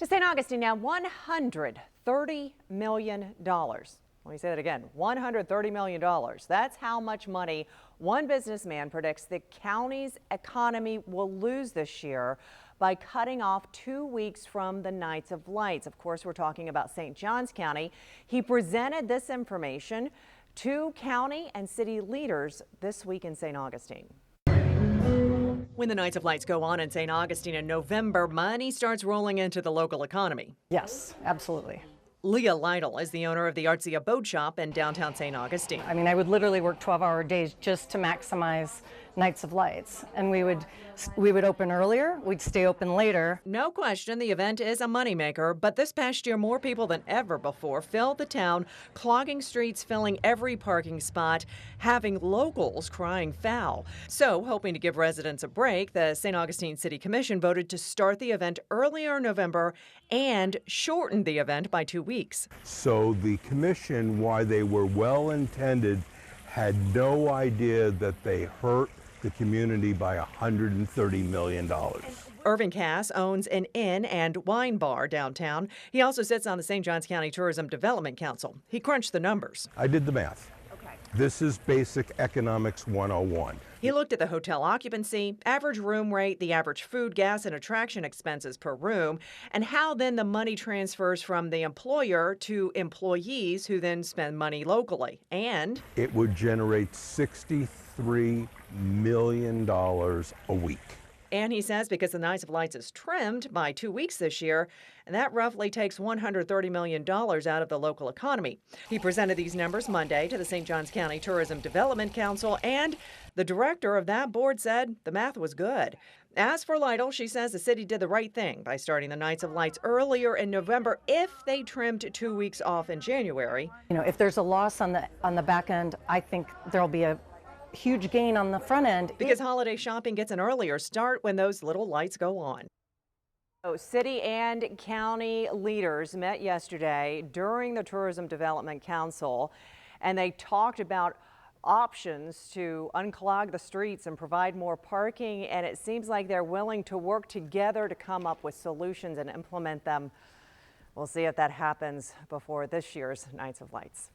To St. Augustine now, $130 million. Let me say that again, $130 million. That's how much money one businessman predicts the county's economy will lose this year by cutting off 2 weeks from the Nights of Lights. Of course, we're talking about St. Johns County. He presented this information to county and city leaders this week in St. Augustine. When the Nights of Lights go on in St. Augustine in November, money starts rolling into the local economy. Yes, absolutely. Leah Lytle is the owner of the Artsia Boat Shop in downtown St. Augustine. I mean, I would literally work 12-hour days just to maximize Nights of Lights. And we would open earlier, we'd stay open later. No question the event is a moneymaker, but this past year more people than ever before filled the town, clogging streets, filling every parking spot, having locals crying foul. So, hoping to give residents a break, the St. Augustine City Commission voted to start the event earlier in November and shorten the event by 2 weeks. So the commission, while they were well intended, had no idea that they hurt the community by $130 million. Irving Cass owns an inn and wine bar downtown. He also sits on the St. Johns County Tourism Development Council. He crunched the numbers. I did the math. Okay. This is basic economics 101. He looked at the hotel occupancy, average room rate, the average food, gas, and attraction expenses per room, and how then the money transfers from the employer to employees who then spend money locally. And it would generate $63 million a week. And he says because the Nights of Lights is trimmed by 2 weeks this year, and that roughly takes $130 million out of the local economy. He presented these numbers Monday to the St. Johns County Tourism Development Council, and the director of that board said the math was good. As for Lytle, she says the city did the right thing by starting the Nights of Lights earlier in November if they trimmed 2 weeks off in January. You know, if there's a loss on the back end, I think there'll be a huge gain on the front end. Because holiday shopping gets an earlier start when those little lights go on. City and county leaders met yesterday during the Tourism Development Council, and they talked about options to unclog the streets and provide more parking, and it seems like they're willing to work together to come up with solutions and implement them. We'll see if that happens before this year's Nights of Lights.